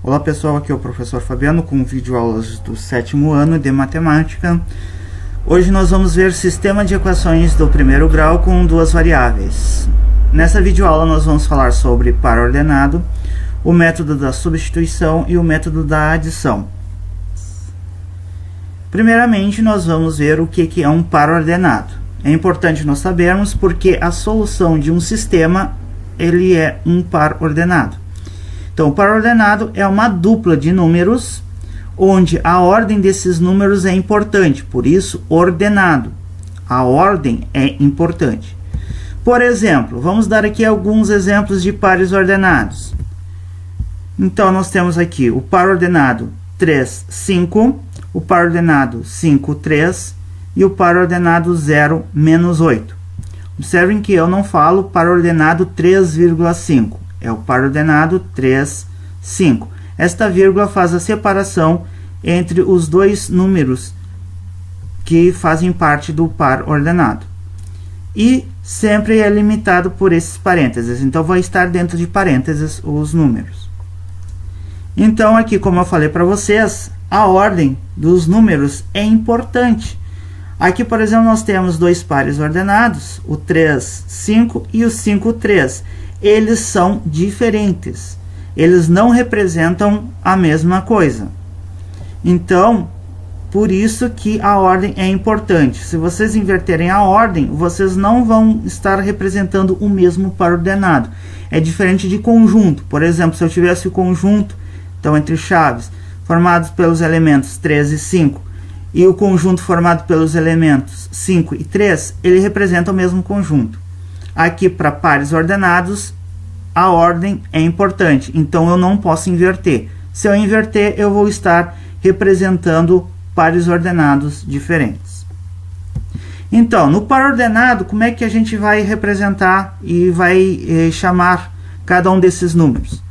Olá pessoal, aqui é o professor Fabiano com videoaulas do 7º ano de matemática. Hoje nós vamos ver sistema de equações do primeiro grau com duas variáveis. Nessa videoaula nós vamos falar sobre par ordenado, o método da substituição e o método da adição. Primeiramente nós vamos ver o que é um par ordenado. É importante nós sabermos porque a solução de um sistema ele é um par ordenado. Então, o par ordenado é uma dupla de números, onde a ordem desses números é importante, por isso, ordenado. A ordem é importante. Por exemplo, vamos dar aqui alguns exemplos de pares ordenados. Então, nós temos aqui o par ordenado 3, 5, o par ordenado 5, 3 e o par ordenado 0, menos 8. Observem que eu não falo par ordenado 3,5. É o par ordenado 3, 5. Esta vírgula faz a separação entre os dois números que fazem parte do par ordenado. E sempre é limitado por esses parênteses. Então, vai estar dentro de parênteses os números. Então, aqui, como eu falei para vocês, a ordem dos números é importante. Aqui, por exemplo, nós temos dois pares ordenados, o 3, 5 e o 5, 3. Eles são diferentes. Eles não representam a mesma coisa. Então, por isso que a ordem é importante. Se vocês inverterem a ordem, vocês não vão estar representando o mesmo par ordenado. É diferente de conjunto. Por exemplo, se eu tivesse o conjunto, então entre chaves, formados pelos elementos 3 e 5, e o conjunto formado pelos elementos 5 e 3, ele representa o mesmo conjunto. Aqui, para pares ordenados, a ordem é importante, então eu não posso inverter. Se eu inverter, eu vou estar representando pares ordenados diferentes. Então, no par ordenado, como é que a gente vai representar e vai chamar cada um desses números?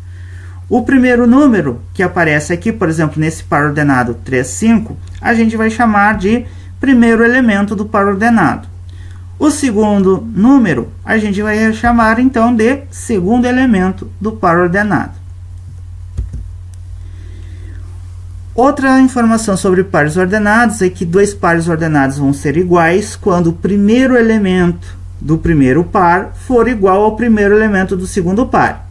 O primeiro número que aparece aqui, por exemplo, nesse par ordenado 3, 5, a gente vai chamar de primeiro elemento do par ordenado. O segundo número, a gente vai chamar, então, de segundo elemento do par ordenado. Outra informação sobre pares ordenados é que dois pares ordenados vão ser iguais quando o primeiro elemento do primeiro par for igual ao primeiro elemento do segundo par.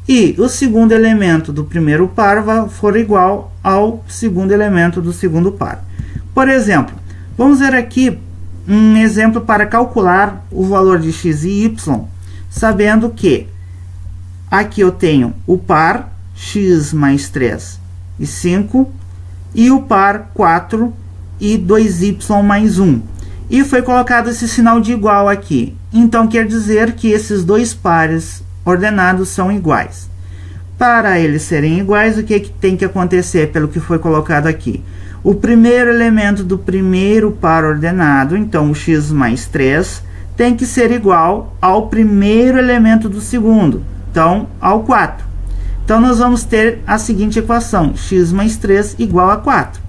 E o segundo elemento do primeiro par for igual ao segundo elemento do segundo par. Por exemplo, vamos ver aqui um exemplo para calcular o valor de x e y, sabendo que aqui eu tenho o par x mais 3 e 5 e o par 4 e 2y mais 1. E foi colocado esse sinal de igual aqui. Então, quer dizer que esses dois pares ordenados são iguais. Para eles serem iguais, o que tem que acontecer pelo que foi colocado aqui? O primeiro elemento do primeiro par ordenado, então o x mais 3, tem que ser igual ao primeiro elemento do segundo, então ao 4. Então nós vamos ter a seguinte equação, x mais 3 igual a 4.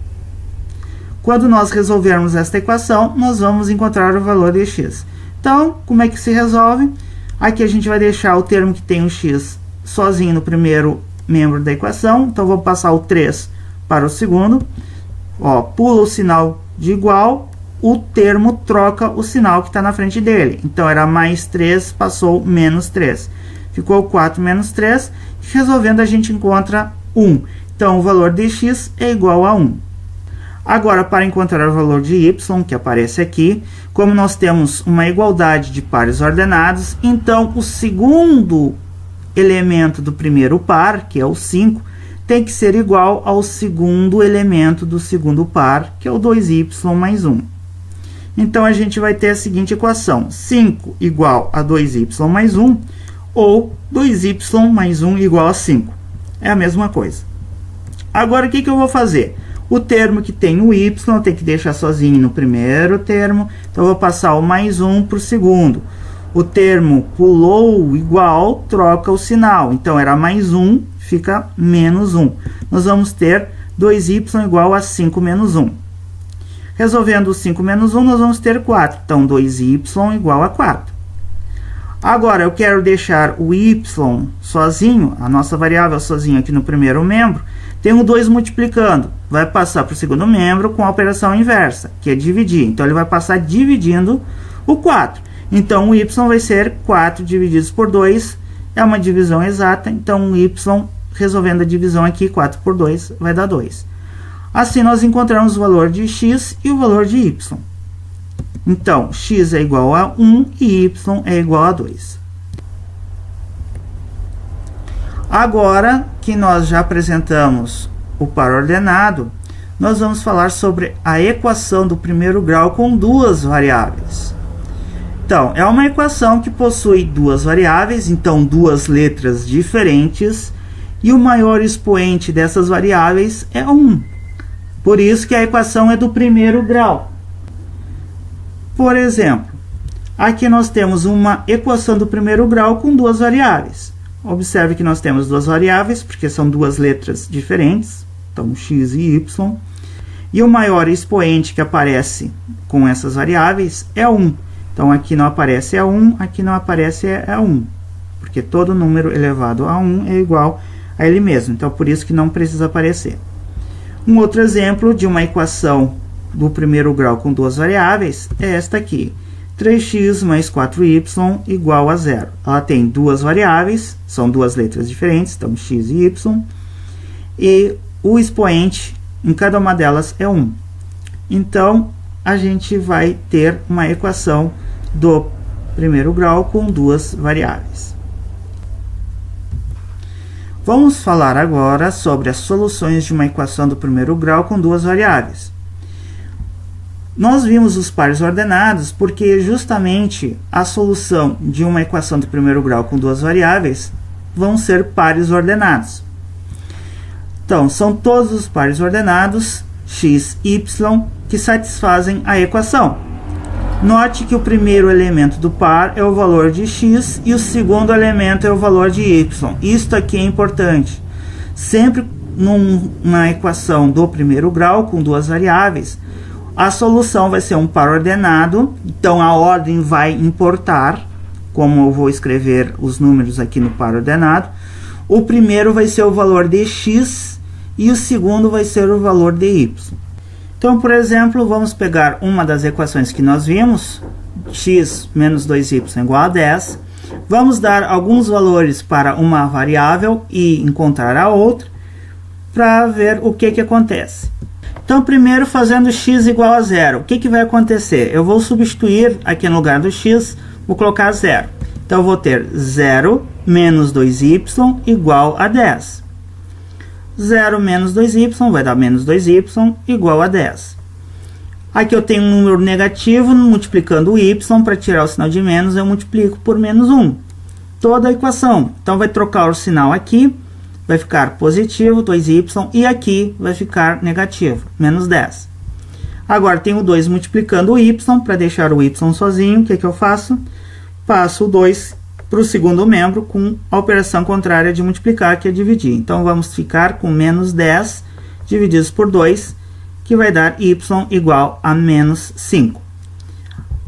Quando nós resolvermos esta equação, nós vamos encontrar o valor de x. Então, como é que se resolve? Aqui a gente vai deixar o termo que tem o x sozinho no primeiro membro da equação, então vou passar o 3 para o segundo. Ó, pula o sinal de igual, o termo troca o sinal que está na frente dele. Então, era mais 3, passou menos 3. Ficou 4 menos 3. Resolvendo, a gente encontra 1. Então, o valor de x é igual a 1. Agora, para encontrar o valor de y, que aparece aqui, como nós temos uma igualdade de pares ordenados, então, o segundo elemento do primeiro par, que é o 5, tem que ser igual ao segundo elemento do segundo par, que é o 2y mais 1. Então, a gente vai ter a seguinte equação. 5 igual a 2y mais 1, ou 2y mais 1 igual a 5. É a mesma coisa. Agora, o que eu vou fazer? O termo que tem o y, eu tenho que deixar sozinho no primeiro termo. Então, eu vou passar o mais 1 para o segundo. O termo pulou igual, troca o sinal. Então, era mais 1, fica menos 1. Nós vamos ter 2y igual a 5 menos 1. Resolvendo o 5 menos 1, nós vamos ter 4. Então, 2y igual a 4. Agora, eu quero deixar o y sozinho, a nossa variável sozinha aqui no primeiro membro. Tenho 2 multiplicando, vai passar para o segundo membro com a operação inversa, que é dividir. Então, ele vai passar dividindo o 4. Então, o y vai ser 4 divididos por 2, é uma divisão exata. Então, o y, resolvendo a divisão aqui, 4 por 2, vai dar 2. Assim, nós encontramos o valor de x e o valor de y. Então, x é igual a 1 e y é igual a 2. Agora que nós já apresentamos o par ordenado, nós vamos falar sobre a equação do primeiro grau com 2 variáveis. Então, é uma equação que possui 2 variáveis, então 2 letras diferentes, e o maior expoente dessas variáveis é 1. Por isso que a equação é do primeiro grau. Por exemplo, aqui nós temos uma equação do primeiro grau com 2 variáveis. Observe que nós temos 2 variáveis, porque são 2 letras diferentes, então x e y. E o maior expoente que aparece com essas variáveis é 1. Então, aqui não aparece a 1, aqui não aparece a 1. Porque todo número elevado a 1 é igual a ele mesmo. Então, por isso que não precisa aparecer. Um outro exemplo de uma equação do primeiro grau com 2 variáveis é esta aqui. 3x mais 4y igual a 0. Ela tem 2 variáveis, são 2 letras diferentes, então x e y. E o expoente em cada uma delas é 1. Então, a gente vai ter uma equação do primeiro grau com 2 variáveis. Vamos falar agora sobre as soluções de uma equação do primeiro grau com 2 variáveis. Nós vimos os pares ordenados porque justamente a solução de uma equação do primeiro grau com 2 variáveis vão ser pares ordenados. Então, são todos os pares ordenados x, y, que satisfazem a equação. Note que o primeiro elemento do par é o valor de x e o segundo elemento é o valor de y. Isto aqui é importante. Sempre numa equação do primeiro grau com 2 variáveis, a solução vai ser um par ordenado, então a ordem vai importar, como eu vou escrever os números aqui no par ordenado. O primeiro vai ser o valor de x e o segundo vai ser o valor de y. Então, por exemplo, vamos pegar uma das equações que nós vimos, x menos 2y igual a 10. Vamos dar alguns valores para uma variável e encontrar a outra, para ver o que acontece. Então, primeiro, fazendo x igual a 0, o que vai acontecer? Eu vou substituir aqui no lugar do x, vou colocar 0. Então, eu vou ter 0 menos 2y igual a 10. 0 menos 2y vai dar menos 2y igual a 10. Aqui eu tenho um número negativo, multiplicando o y, para tirar o sinal de menos, eu multiplico por menos 1. Toda a equação. Então, vai trocar o sinal aqui, vai ficar positivo, 2y, e aqui vai ficar negativo, menos 10. Agora, tenho o 2 multiplicando o y, para deixar o y sozinho, o que eu faço? Passo o 2 para o segundo membro com a operação contrária de multiplicar, que é dividir. Então, vamos ficar com menos 10 divididos por 2, que vai dar y igual a menos 5.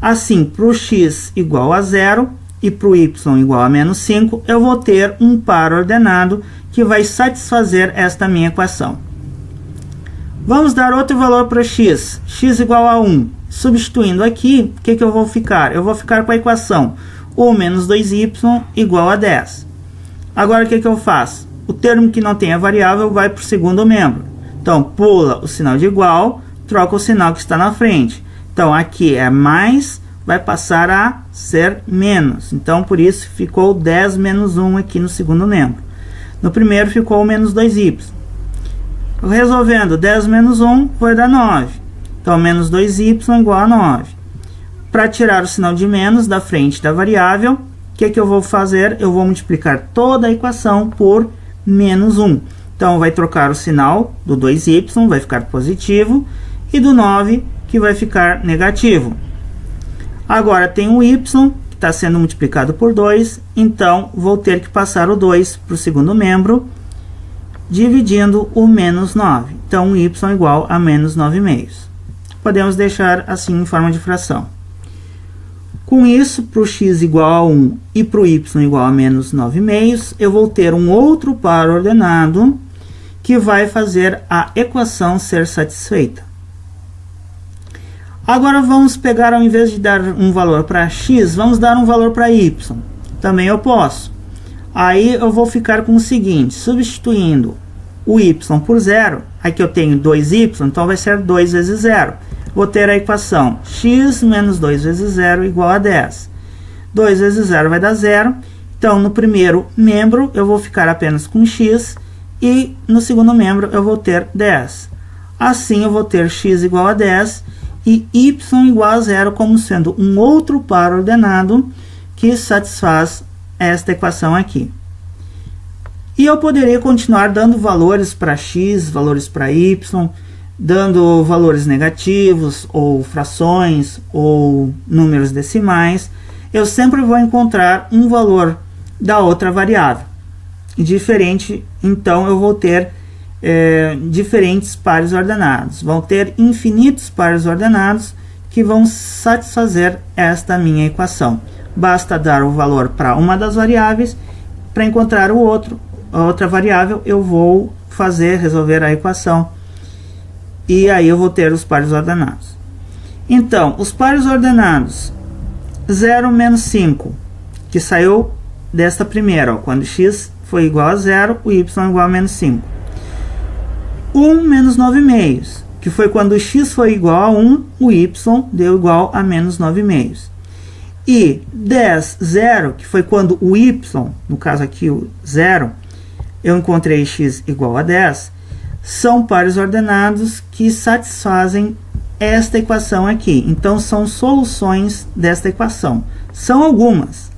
Assim, para o x igual a 0 e para o y igual a menos 5, eu vou ter um par ordenado que vai satisfazer esta minha equação. Vamos dar outro valor para x igual a 1. Substituindo aqui, o que eu vou ficar? Eu vou ficar com a equação o menos 2y igual a 10. Agora, o que eu faço? O termo que não tem a variável vai para o segundo membro. Então, pula o sinal de igual, troca o sinal que está na frente. Então, aqui é mais, vai passar a ser menos. Então, por isso, ficou 10 menos 1 aqui no segundo membro. No primeiro, ficou o menos 2y. Resolvendo 10 menos 1, vai dar 9. Então, menos 2y igual a 9. Para tirar o sinal de menos da frente da variável, o que eu vou fazer? Eu vou multiplicar toda a equação por menos 1. Então, vai trocar o sinal do 2y, vai ficar positivo, e do 9, que vai ficar negativo. Agora, tem o y, que está sendo multiplicado por 2, então, vou ter que passar o 2 para o segundo membro, dividindo o menos 9. Então, y igual a menos 9,5. Podemos deixar assim em forma de fração. Com isso, para o x igual a 1 e para o y igual a menos 9/2, eu vou ter um outro par ordenado que vai fazer a equação ser satisfeita. Agora vamos pegar, ao invés de dar um valor para x, vamos dar um valor para y. Também eu posso. Aí eu vou ficar com o seguinte, substituindo o y por 0, aqui eu tenho 2y, então vai ser 2 vezes 0. Vou ter a equação x menos 2 vezes 0 igual a 10. 2 vezes 0 vai dar 0. Então, no primeiro membro, eu vou ficar apenas com x. E no segundo membro, eu vou ter 10. Assim, eu vou ter x igual a 10 e y igual a 0 como sendo um outro par ordenado que satisfaz esta equação aqui. E eu poderia continuar dando valores para x, valores para y, dando valores negativos, ou frações, ou números decimais. Eu sempre vou encontrar um valor da outra variável. Diferente, então eu vou ter diferentes pares ordenados. Vão ter infinitos pares ordenados que vão satisfazer esta minha equação. Basta dar o valor para uma das variáveis. Para encontrar a outra variável, eu vou resolver a equação. E aí eu vou ter os pares ordenados. Então, os pares ordenados 0 menos 5, que saiu desta primeira, ó, quando x foi igual a 0, o y igual a menos 5. 1 menos 9/2, que foi quando x foi igual a 1, o y deu igual a menos 9/2. E 10, 0, que foi quando o y, no caso aqui o 0, eu encontrei x igual a 10, são pares ordenados que satisfazem esta equação aqui. Então, são soluções desta equação. São algumas.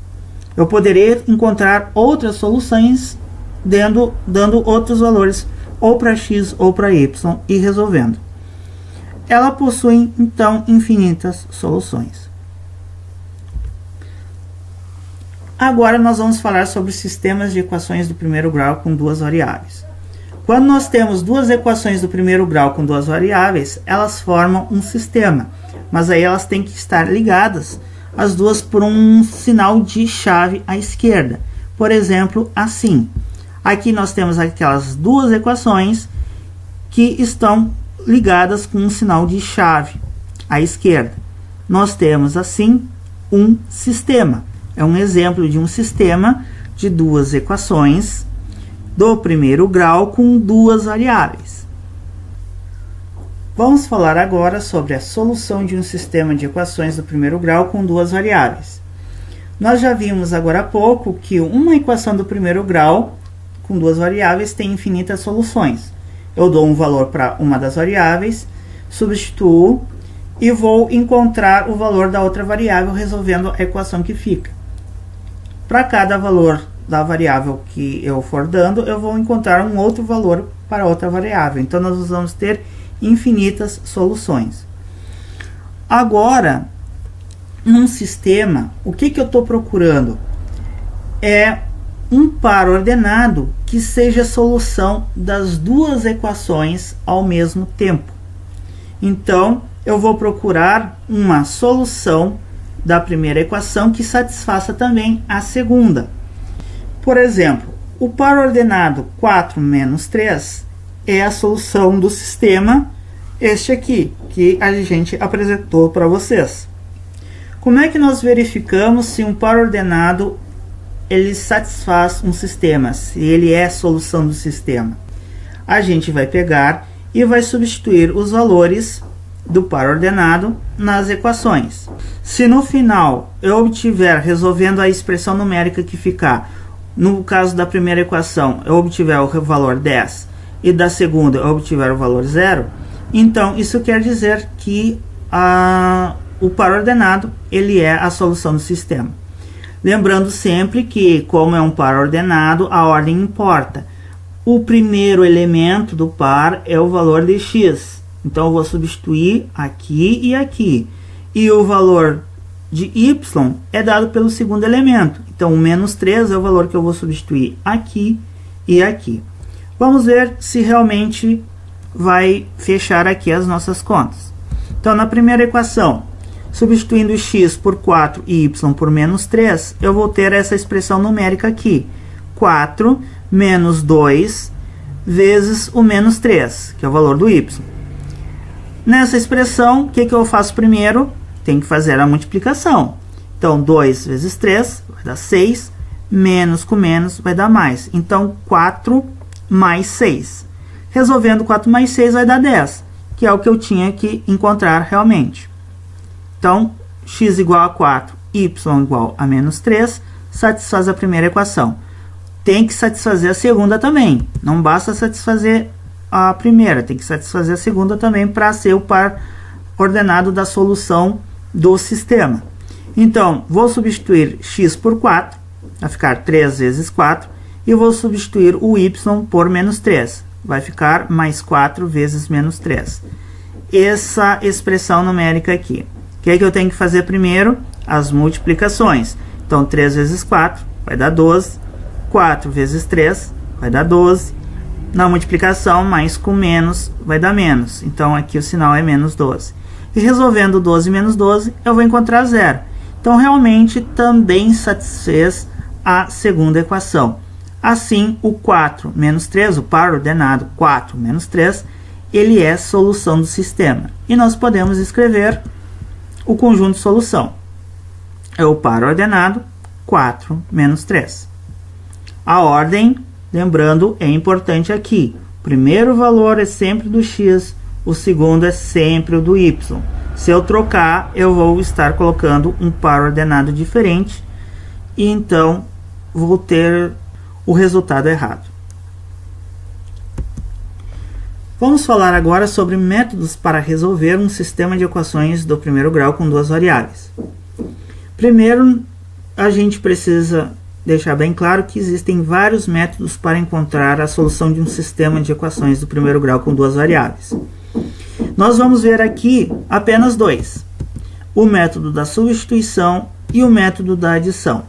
Eu poderia encontrar outras soluções dando outros valores, ou para x ou para y, e resolvendo. Ela possui, então, infinitas soluções. Agora, nós vamos falar sobre sistemas de equações do primeiro grau com duas variáveis. Quando nós temos duas equações do primeiro grau com duas variáveis, elas formam um sistema, mas aí elas têm que estar ligadas, as duas, por um sinal de chave à esquerda. Por exemplo, assim. Aqui nós temos aquelas duas equações que estão ligadas com um sinal de chave à esquerda. Nós temos, assim, um sistema. É um exemplo de um sistema de duas equações do primeiro grau com duas variáveis. Vamos falar agora sobre a solução de um sistema de equações do primeiro grau com duas variáveis. Nós já vimos agora há pouco que uma equação do primeiro grau com duas variáveis tem infinitas soluções. Eu dou um valor para uma das variáveis, substituo e vou encontrar o valor da outra variável resolvendo a equação que fica. Para cada valor da variável que eu for dando, eu vou encontrar um outro valor para outra variável. Então, nós vamos ter infinitas soluções. Agora, num sistema, o que eu estou procurando? É um par ordenado que seja a solução das duas equações ao mesmo tempo. Então, eu vou procurar uma solução da primeira equação que satisfaça também a segunda. Por exemplo, o par ordenado 4 menos 3 é a solução do sistema este aqui, que a gente apresentou para vocês. Como é que nós verificamos se um par ordenado ele satisfaz um sistema, se ele é a solução do sistema? A gente vai pegar e vai substituir os valores do par ordenado nas equações. Se no final eu obtiver, resolvendo a expressão numérica que ficar, no caso da primeira equação, eu obtiver o valor 10 e da segunda eu obtiver o valor 0, então isso quer dizer que o par ordenado ele é a solução do sistema. Lembrando sempre que, como é um par ordenado, a ordem importa. O primeiro elemento do par é o valor de x. Então, eu vou substituir aqui e aqui. E o valor de y é dado pelo segundo elemento. Então, o menos 3 é o valor que eu vou substituir aqui e aqui. Vamos ver se realmente vai fechar aqui as nossas contas. Então, na primeira equação, Substituindo x por 4 e y por menos 3, eu vou ter essa expressão numérica aqui. 4 menos 2 vezes o menos 3, que é o valor do y. Nessa expressão, o que eu faço primeiro? Tem que fazer a multiplicação. Então, 2 vezes 3 vai dar 6, menos com menos vai dar mais. Então, 4 mais 6. Resolvendo 4 mais 6 vai dar 10, que é o que eu tinha que encontrar realmente. Então, x igual a 4, y igual a menos 3, satisfaz a primeira equação. Tem que satisfazer a segunda também. Não basta satisfazer a primeira, tem que satisfazer a segunda também para ser o par ordenado da solução do sistema. Então, vou substituir x por 4, vai ficar 3 vezes 4, e vou substituir o y por menos 3, vai ficar mais 4 vezes menos 3. Essa expressão numérica aqui. O que eu tenho que fazer primeiro? As multiplicações. Então, 3 vezes 4 vai dar 12, 4 vezes 3 vai dar 12. Na multiplicação, mais com menos vai dar menos. Então, aqui o sinal é menos 12. E resolvendo 12 menos 12, eu vou encontrar zero. Então, realmente, também satisfez a segunda equação. Assim, o 4 menos 3, o par ordenado 4 menos 3, ele é solução do sistema. E nós podemos escrever o conjunto de solução. É o par ordenado 4 menos 3. A ordem, lembrando, é importante aqui. O primeiro valor é sempre do x, o segundo é sempre o do y. Se eu trocar, eu vou estar colocando um par ordenado diferente e então vou ter o resultado errado. Vamos falar agora sobre métodos para resolver um sistema de equações do primeiro grau com duas variáveis. Primeiro, a gente precisa deixar bem claro que existem vários métodos para encontrar a solução de um sistema de equações do primeiro grau com duas variáveis. Nós vamos ver aqui apenas dois: o método da substituição e o método da adição.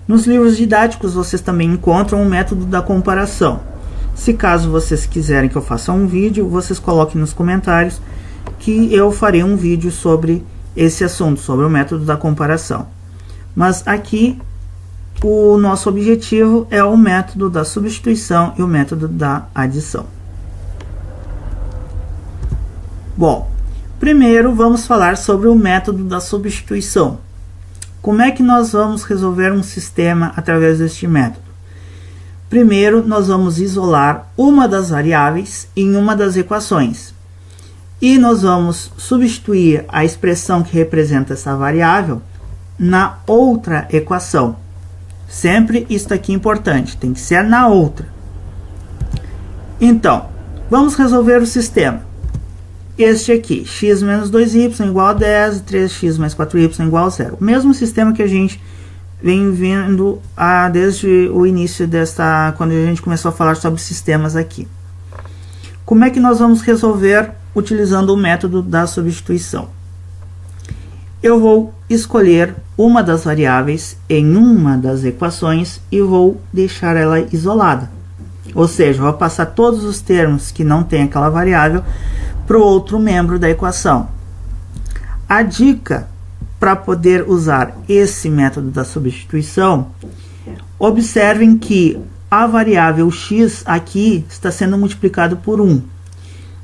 Nos livros didáticos vocês também encontram o método da comparação. Se caso vocês quiserem que eu faça um vídeo, vocês coloquem nos comentários que eu farei um vídeo sobre esse assunto, sobre o método da comparação. Mas aqui o nosso objetivo é o método da substituição e o método da adição. Bom, primeiro vamos falar sobre o método da substituição. Como é que nós vamos resolver um sistema através deste método? Primeiro, nós vamos isolar uma das variáveis em uma das equações. E nós vamos substituir a expressão que representa essa variável na outra equação. Sempre isso aqui é importante, tem que ser na outra. Então, vamos resolver o sistema. Este aqui, x menos 2y igual a 10, 3x mais 4y igual a 0. O mesmo sistema que a gente vem vendo desde o início quando a gente começou a falar sobre sistemas aqui. Como é que nós vamos resolver utilizando o método da substituição? Eu vou escolher uma das variáveis em uma das equações e vou deixar ela isolada. Ou seja, vou passar todos os termos que não tem aquela variável para o outro membro da equação. A dica para poder usar esse método da substituição, observem que a variável x aqui está sendo multiplicado por 1.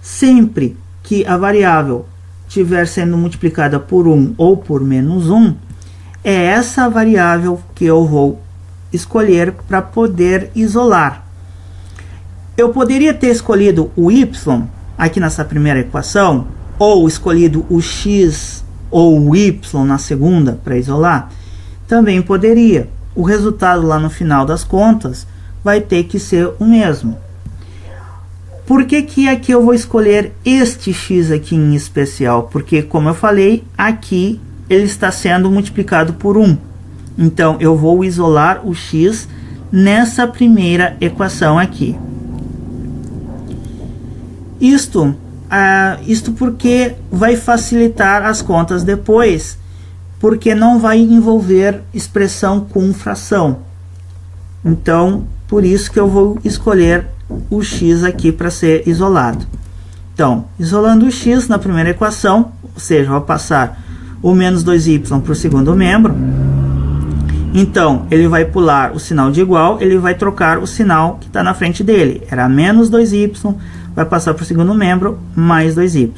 Sempre que a variável estiver sendo multiplicada por 1 ou por menos 1, é essa variável que eu vou escolher para poder isolar. Eu poderia ter escolhido o y aqui nessa primeira equação, ou escolhido o x ou o y na segunda para isolar. Também poderia. O resultado lá no final das contas vai ter que ser o mesmo. Por que que aqui eu vou escolher este x aqui em especial? Porque, como eu falei, aqui ele está sendo multiplicado por 1. Então, eu vou isolar o x nessa primeira equação aqui. Isto porque vai facilitar as contas depois, porque não vai envolver expressão com fração. Então, por isso que eu vou escolher o x aqui para ser isolado. Então, isolando o x na primeira equação, ou seja, vou passar o menos 2y para o segundo membro, então ele vai pular o sinal de igual, ele vai trocar o sinal que está na frente dele. Era menos 2y, vai passar para o segundo membro, mais 2y.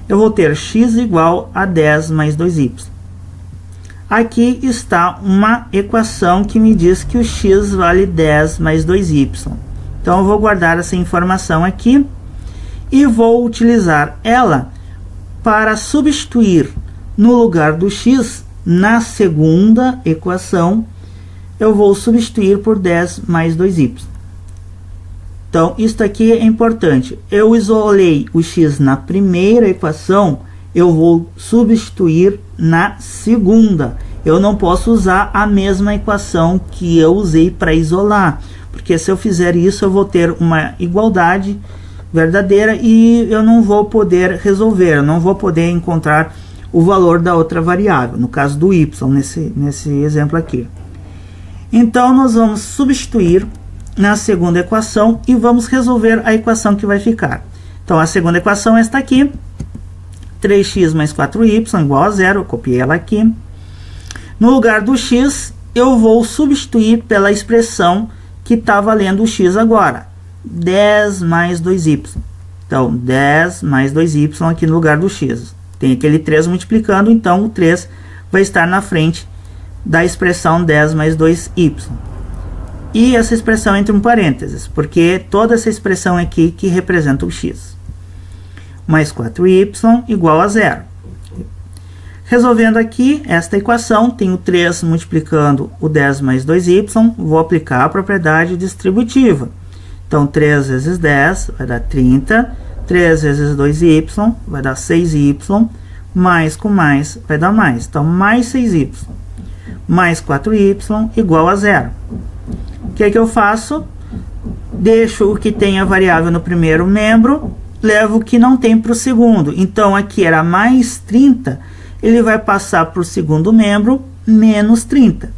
Eu vou ter x igual a 10 mais 2y. Aqui está uma equação que me diz que o x vale 10 mais 2y. Então eu vou guardar essa informação aqui e vou utilizar ela para substituir no lugar do x, na segunda equação, eu vou substituir por 10 mais 2y. Então, isso aqui é importante. Eu isolei o x na primeira equação, eu vou substituir na segunda. Eu não posso usar a mesma equação que eu usei para isolar, porque se eu fizer isso, eu vou ter uma igualdade verdadeira e eu não vou poder resolver, eu não vou poder encontrar o valor da outra variável, no caso do y, nesse exemplo aqui. Então, nós vamos substituir na segunda equação e vamos resolver a equação que vai ficar. Então, a segunda equação é esta aqui, 3x mais 4y igual a 0, eu copiei ela aqui. No lugar do x, eu vou substituir pela expressão que está valendo o x agora, 10 mais 2y. Então, 10 mais 2y aqui no lugar do x. Tem aquele 3 multiplicando, então o 3 vai estar na frente da expressão 10 mais 2y. E essa expressão entre um parênteses, porque toda essa expressão aqui que representa o x. Mais 4y igual a 0. Resolvendo aqui esta equação, tenho 3 multiplicando o 10 mais 2y, vou aplicar a propriedade distributiva. Então, 3 vezes 10 vai dar 30. 3 vezes 2y vai dar 6y, mais com mais vai dar mais. Então, mais 6y, mais 4y igual a 0. O que é que eu faço? Deixo o que tem a variável no primeiro membro, levo o que não tem para o segundo. Então, aqui era mais 30, ele vai passar para o segundo membro, menos 30.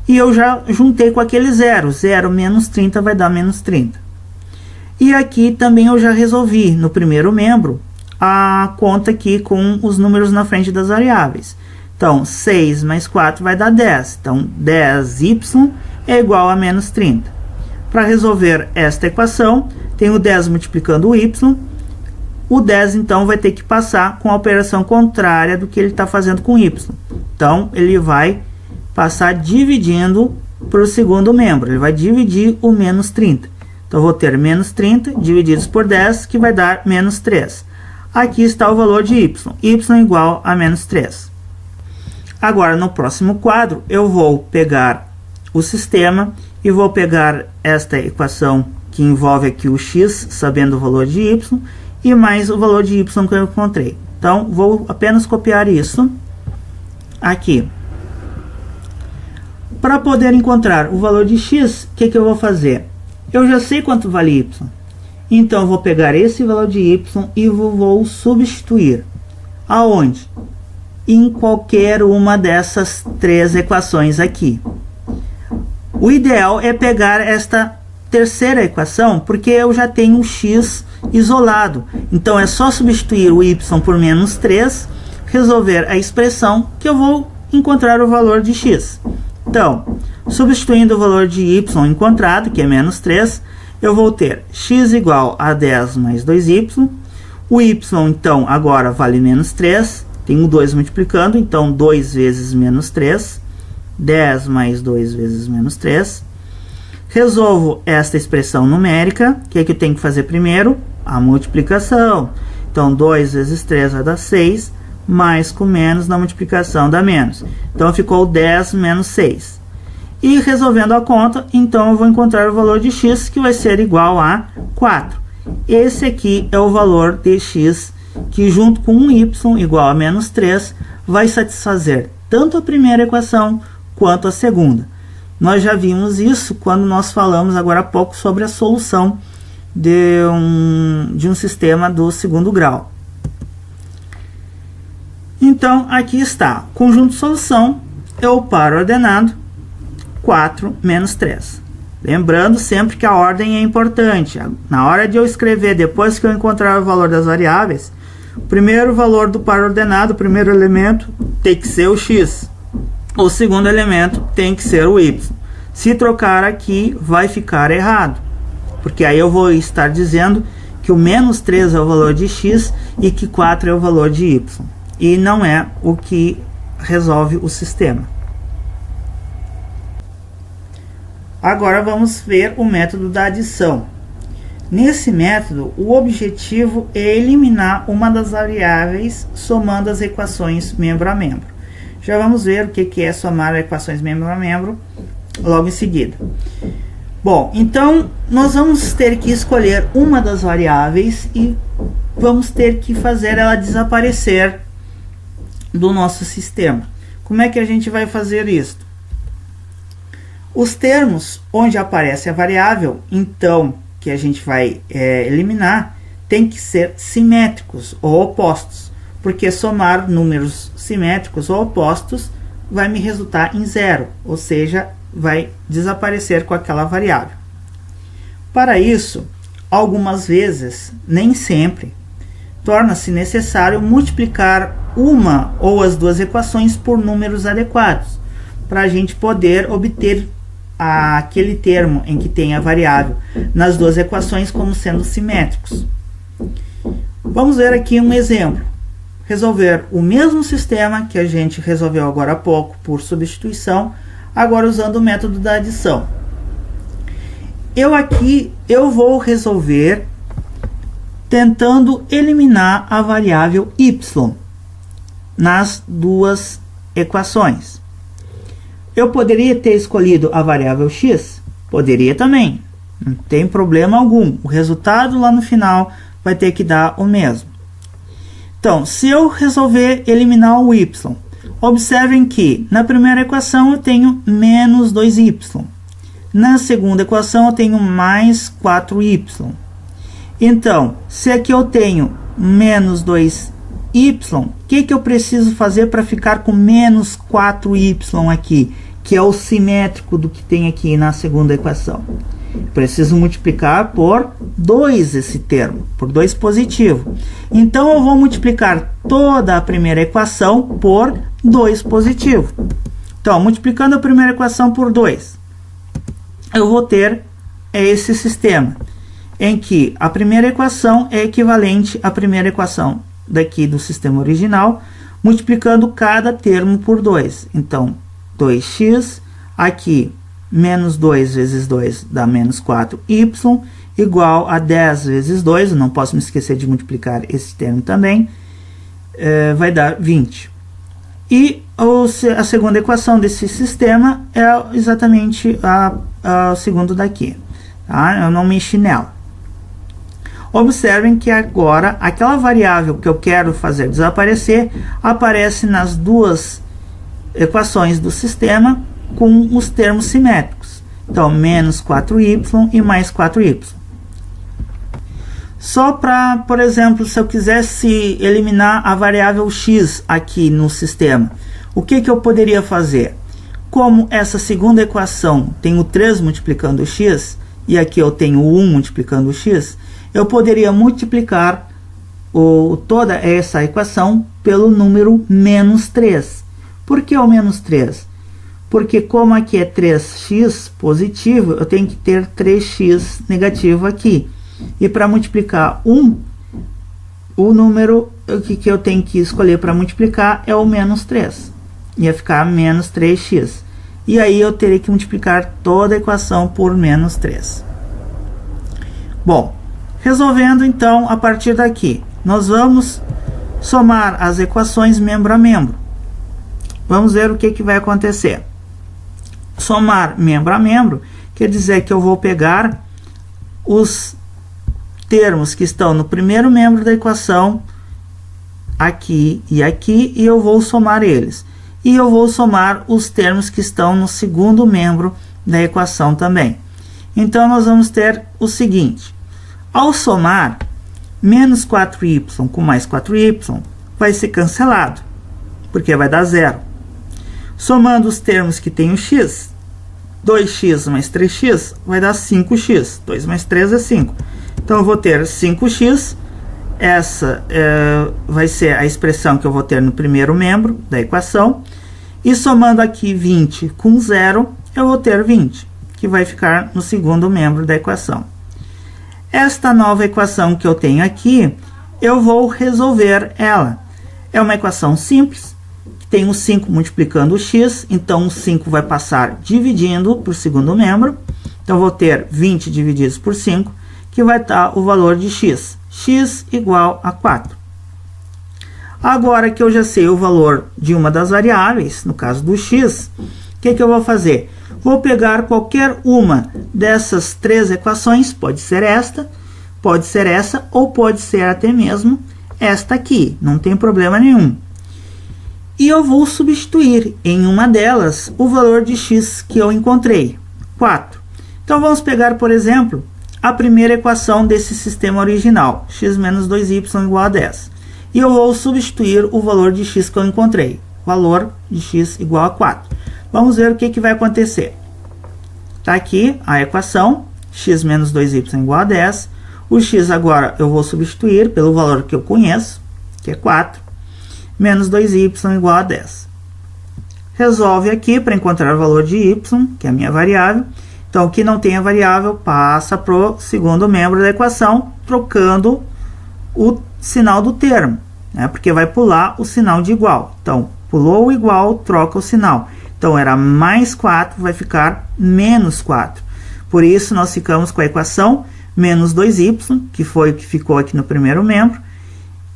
E eu já juntei com aquele 0. 0 menos 30 vai dar menos 30. E aqui também eu já resolvi, no primeiro membro, a conta aqui com os números na frente das variáveis. Então, 6 mais 4 vai dar 10. Então, 10y é igual a menos 30. Para resolver esta equação, tenho 10 multiplicando o y. O 10, então, vai ter que passar com a operação contrária do que ele está fazendo com y. Então, ele vai passar dividindo para o segundo membro. Ele vai dividir o menos 30. Então, eu vou ter menos 30 divididos por 10, que vai dar menos 3. Aqui está o valor de y. Y igual a menos 3. Agora, no próximo quadro, eu vou pegar o sistema e vou pegar esta equação que envolve aqui o x, sabendo o valor de y, e mais o valor de y que eu encontrei. Então, vou apenas copiar isso aqui. Para poder encontrar o valor de x, o que eu vou fazer? Eu já sei quanto vale y. Então, eu vou pegar esse valor de y e vou substituir. Aonde? Em qualquer uma dessas três equações aqui. O ideal é pegar esta terceira equação, porque eu já tenho um x isolado. Então, é só substituir o y por menos 3, resolver a expressão, que eu vou encontrar o valor de x. Então, substituindo o valor de y encontrado, que é menos 3, eu vou ter x igual a 10 mais 2y. O y, então, agora vale menos 3. Tenho 2 multiplicando, então 2 vezes menos 3. 10 mais 2 vezes menos 3. Resolvo esta expressão numérica. O que é que eu tenho que fazer primeiro? A multiplicação. Então, 2 vezes 3 vai dar 6. Mais com menos na multiplicação dá menos. Então, ficou 10 menos 6. E resolvendo a conta, então eu vou encontrar o valor de x, que vai ser igual a 4. Esse aqui é o valor de x, que junto com um y igual a menos 3, vai satisfazer tanto a primeira equação quanto a segunda. Nós já vimos isso quando nós falamos agora há pouco sobre a solução de um sistema do segundo grau. Então, aqui está. Conjunto de solução é o par ordenado 4 menos 3. Lembrando sempre que a ordem é importante. Na hora de eu escrever, depois que eu encontrar o valor das variáveis, O primeiro valor do par ordenado, o primeiro elemento, tem que ser o x. O segundo elemento tem que ser o y. Se trocar aqui, vai ficar errado, porque aí eu vou estar dizendo que o menos 3 é o valor de x e que 4 é o valor de y. E não é o que resolve o sistema. Agora vamos ver o método da adição. Nesse método, o objetivo é eliminar uma das variáveis somando as equações membro a membro. Já vamos ver o que é somar equações membro a membro logo em seguida. Bom, então nós vamos ter que escolher uma das variáveis e vamos ter que fazer ela desaparecer do nosso sistema. Como é que a gente vai fazer isso? Os termos onde aparece a variável, então, que a gente vai eliminar, tem que ser simétricos ou opostos, porque somar números simétricos ou opostos vai me resultar em zero, ou seja, vai desaparecer com aquela variável. Para isso, algumas vezes, nem sempre, torna-se necessário multiplicar uma ou as duas equações por números adequados, para a gente poder obter aquele termo em que tem a variável nas duas equações como sendo simétricos. Vamos ver aqui um exemplo. Resolver o mesmo sistema que a gente resolveu agora há pouco por substituição, agora usando o método da adição. Eu vou resolver tentando eliminar a variável y nas duas equações. Eu poderia ter escolhido a variável x? Poderia também. Não tem problema algum. O resultado lá no final vai ter que dar o mesmo. Então, se eu resolver eliminar o y, observem que na primeira equação eu tenho menos 2y. Na segunda equação eu tenho mais 4y. Então, se aqui eu tenho menos 2y, o que eu preciso fazer para ficar com menos 4y aqui, que é o simétrico do que tem aqui na segunda equação? Preciso multiplicar por 2 esse termo, por 2 positivo. Então, eu vou multiplicar toda a primeira equação por 2 positivo. Então, multiplicando a primeira equação por 2, eu vou ter esse sistema, em que a primeira equação é equivalente à primeira equação daqui do sistema original, multiplicando cada termo por 2. Então, 2x, aqui, menos 2 vezes 2 dá menos 4y, igual a 10 vezes 2, eu não posso me esquecer de multiplicar esse termo também, vai dar 20. E a segunda equação desse sistema é exatamente a segunda daqui. Tá? Eu não mexi nela. Observem que agora aquela variável que eu quero fazer desaparecer aparece nas duas equações do sistema com os termos simétricos. Então, menos 4y e mais 4y. Só para, por exemplo, se eu quisesse eliminar a variável x aqui no sistema, o que eu poderia fazer? Como essa segunda equação tem o 3 multiplicando o x, e aqui eu tenho o 1 multiplicando o x, eu poderia multiplicar toda essa equação pelo número menos 3. Por que o menos 3? Porque como aqui é 3x positivo, eu tenho que ter 3x negativo aqui. E para multiplicar 1, o número que eu tenho que escolher para multiplicar é o menos 3. Ia ficar menos 3x. E aí eu teria que multiplicar toda a equação por menos 3. Bom, resolvendo então a partir daqui, nós vamos somar as equações membro a membro. Vamos ver o que vai acontecer. Somar membro a membro quer dizer que eu vou pegar os termos que estão no primeiro membro da equação, aqui, e eu vou somar eles. E eu vou somar os termos que estão no segundo membro da equação também. Então, nós vamos ter o seguinte. Ao somar, menos 4y com mais 4y vai ser cancelado, porque vai dar zero. Somando os termos que tem o x, 2x mais 3x vai dar 5x. 2 mais 3 é 5. Então, eu vou ter 5x essa vai ser a expressão que eu vou ter no primeiro membro da equação, e somando aqui 20 com 0, eu vou ter 20, que vai ficar no segundo membro da equação. Esta nova equação que eu tenho aqui, eu vou resolver ela. É uma equação simples, que tem o 5 multiplicando o x, então o 5 vai passar dividindo por segundo membro, então eu vou ter 20 divididos por 5, que vai dar o valor de x. X igual a 4. Agora que eu já sei o valor de uma das variáveis, no caso do x, o que eu vou fazer? Vou pegar qualquer uma dessas três equações, pode ser esta, pode ser essa, ou pode ser até mesmo esta aqui, não tem problema nenhum. E eu vou substituir em uma delas o valor de x que eu encontrei, 4. Então vamos pegar, por exemplo, a primeira equação desse sistema original, x menos 2y igual a 10. E eu vou substituir o valor de x que eu encontrei, valor de x igual a 4. Vamos ver o que vai acontecer. Está aqui a equação, x menos 2y igual a 10. O x agora eu vou substituir pelo valor que eu conheço, que é 4, menos 2y igual a 10. Resolve aqui para encontrar o valor de y, que é a minha variável. Então, o que não tem a variável passa para o segundo membro da equação, trocando o sinal do termo, né? Porque vai pular o sinal de igual. Então, pulou o igual, troca o sinal. Então, era mais 4, vai ficar menos 4. Por isso, nós ficamos com a equação menos 2y, que foi o que ficou aqui no primeiro membro,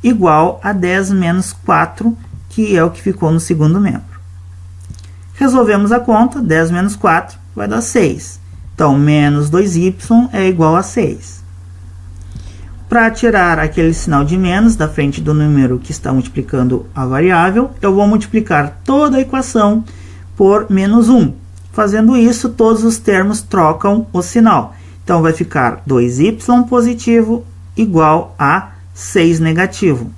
igual a 10 menos 4, que é o que ficou no segundo membro. Resolvemos a conta, 10 menos 4 vai dar 6. Então, menos 2y é igual a 6. Para tirar aquele sinal de menos da frente do número que está multiplicando a variável, eu vou multiplicar toda a equação por menos 1. Fazendo isso, todos os termos trocam o sinal. Então, vai ficar 2y positivo igual a 6 negativo.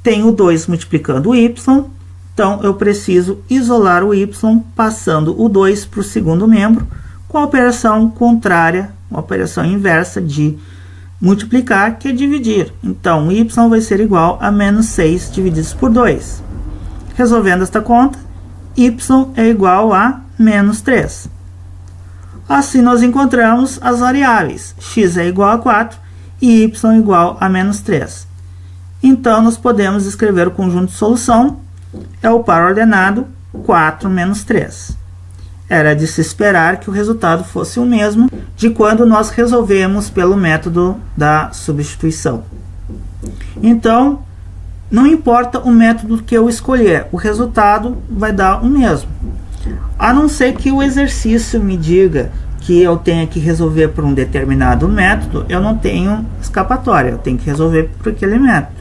Tenho 2 multiplicando o y, então eu preciso isolar o y passando o 2 para o segundo membro com a operação contrária, a operação inversa de multiplicar, que é dividir. Então, y vai ser igual a menos 6 divididos por 2. Resolvendo esta conta, y é igual a menos 3. Assim, nós encontramos as variáveis. X é igual a 4 e y igual a menos 3. Então, nós podemos escrever o conjunto de solução. É o par ordenado 4 menos 3. Era de se esperar que o resultado fosse o mesmo de quando nós resolvemos pelo método da substituição. Então, não importa o método que eu escolher, o resultado vai dar o mesmo. A não ser que o exercício me diga que eu tenha que resolver por um determinado método, eu não tenho escapatória, eu tenho que resolver por aquele método.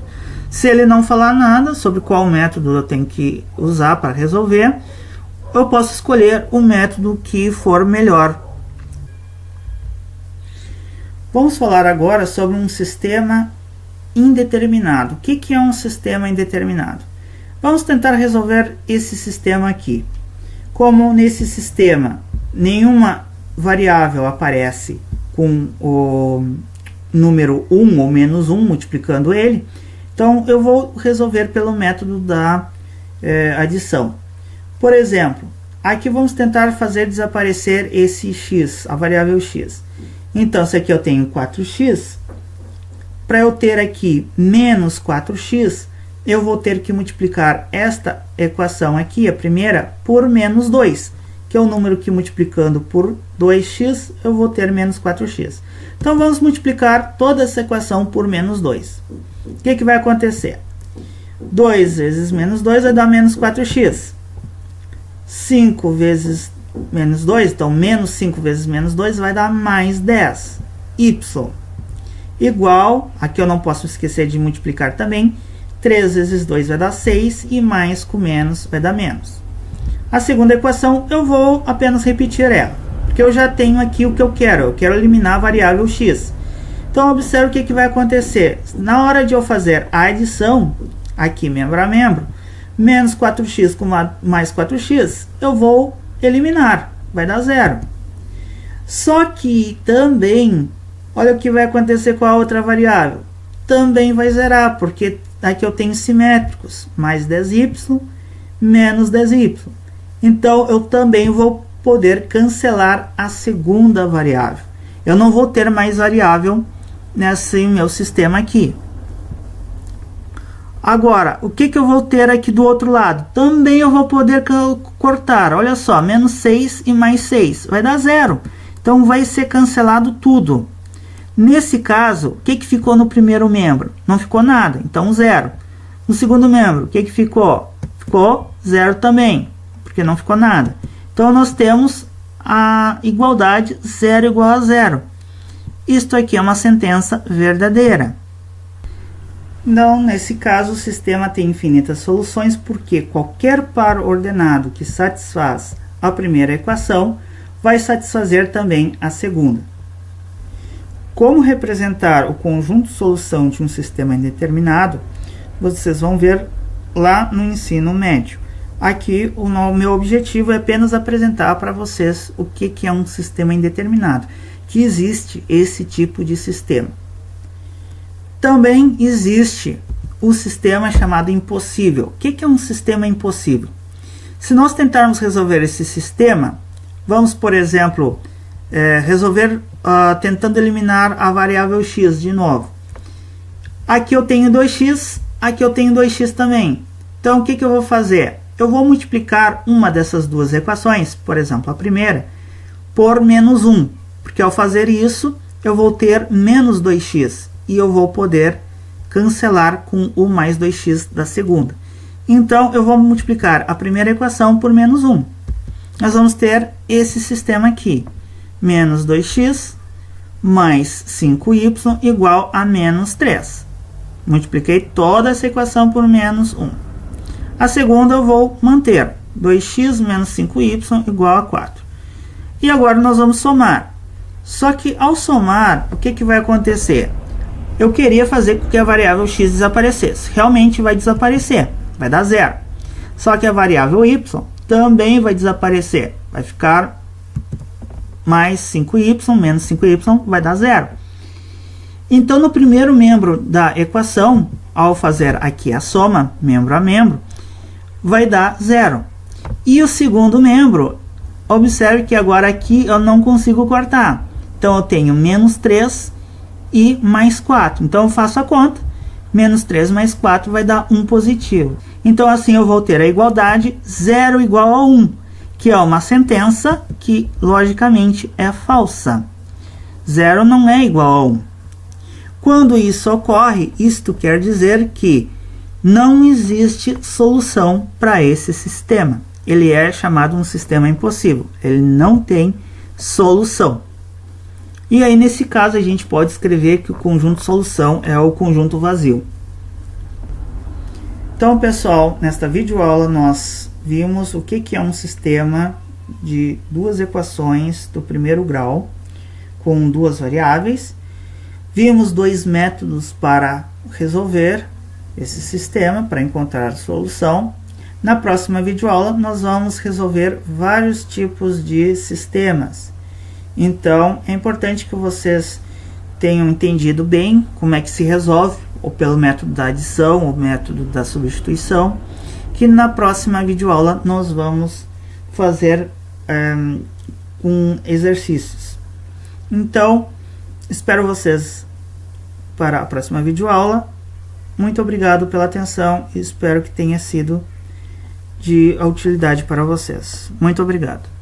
Se ele não falar nada sobre qual método eu tenho que usar para resolver, eu posso escolher o método que for melhor. Vamos falar agora sobre um sistema indeterminado. O que é um sistema indeterminado? Vamos tentar resolver esse sistema aqui. Como nesse sistema nenhuma variável aparece com o número 1 ou menos 1 multiplicando ele, então eu vou resolver pelo método da adição. Por exemplo, aqui vamos tentar fazer desaparecer esse x, a variável x. Então, se aqui eu tenho 4x, para eu ter aqui menos 4x, eu vou ter que multiplicar esta equação aqui, a primeira, por menos 2, que é o número que multiplicando por 2x, eu vou ter menos 4x. Então, vamos multiplicar toda essa equação por menos 2. O que vai acontecer? 2 vezes menos 2 vai dar menos 4x. 5 vezes menos 2, então menos 5 vezes menos 2 vai dar mais 10. Y igual, aqui eu não posso esquecer de multiplicar também, 3 vezes 2 vai dar 6 e mais com menos vai dar menos. A segunda equação eu vou apenas repetir ela, porque eu já tenho aqui o que eu quero eliminar a variável x. Então, observe o que vai acontecer. Na hora de eu fazer a adição, aqui membro a membro, menos 4x com mais 4x, eu vou eliminar, vai dar 0. Só que também, olha o que vai acontecer com a outra variável. também vai zerar, porque aqui eu tenho simétricos, mais 10y menos 10y. Então eu também vou poder cancelar a segunda variável. Eu não vou ter mais variável nesse meu sistema aqui. Agora, o que eu vou ter aqui do outro lado? Também eu vou poder cortar. Olha só, menos 6 e mais 6 vai dar 0. Então vai ser cancelado tudo. Nesse caso, o que ficou no primeiro membro? Não ficou nada, então 0. No segundo membro, o que ficou? Ficou 0 também, porque não ficou nada. Então nós temos a igualdade 0 igual a 0. Isto aqui é uma sentença verdadeira. Então, nesse caso, o sistema tem infinitas soluções, porque qualquer par ordenado que satisfaz a primeira equação vai satisfazer também a segunda. Como representar o conjunto solução de um sistema indeterminado, vocês vão ver lá no ensino médio. Aqui, o meu objetivo é apenas apresentar para vocês o que é um sistema indeterminado, que existe esse tipo de sistema. Também existe o sistema chamado impossível. O que é um sistema impossível? Se nós tentarmos resolver esse sistema, vamos, por exemplo, resolver tentando eliminar a variável x de novo. Aqui eu tenho 2x, aqui eu tenho 2x também. Então, o que eu vou fazer? Eu vou multiplicar uma dessas duas equações, por exemplo, a primeira, por menos 1. Porque ao fazer isso, eu vou ter menos 2x. E eu vou poder cancelar com o mais 2x da segunda. Então, eu vou multiplicar a primeira equação por menos 1. Nós vamos ter esse sistema aqui. Menos 2x mais 5y igual a menos 3. Multipliquei toda essa equação por menos 1. A segunda eu vou manter. 2x menos 5y igual a 4. E agora nós vamos somar. Só que ao somar, o que vai acontecer? Eu queria fazer com que a variável x desaparecesse. Realmente vai desaparecer. Vai dar 0. Só que a variável y também vai desaparecer. Vai ficar mais 5y menos 5y vai dar 0. Então, no primeiro membro da equação, ao fazer aqui a soma, membro a membro, vai dar 0. E o segundo membro, observe que agora aqui eu não consigo cortar. Então, eu tenho menos 3 e mais 4. Então, eu faço a conta. Menos 3 mais 4 vai dar 1 positivo. Então, assim, eu vou ter a igualdade 0 igual a 1, que é uma sentença que, logicamente, é falsa. 0 não é igual a 1. Quando isso ocorre, isto quer dizer que não existe solução para esse sistema. Ele é chamado um sistema impossível. Ele não tem solução. E aí, nesse caso, a gente pode escrever que o conjunto solução é o conjunto vazio. Então, pessoal, nesta videoaula nós vimos o que é um sistema de duas equações do primeiro grau com duas variáveis. Vimos dois métodos para resolver esse sistema, para encontrar a solução. Na próxima videoaula nós vamos resolver vários tipos de sistemas. Então, é importante que vocês tenham entendido bem como é que se resolve, ou pelo método da adição, ou método da substituição, que na próxima videoaula nós vamos fazer com exercícios. Então, espero vocês para a próxima videoaula. Muito obrigado pela atenção e espero que tenha sido de utilidade para vocês. Muito obrigado.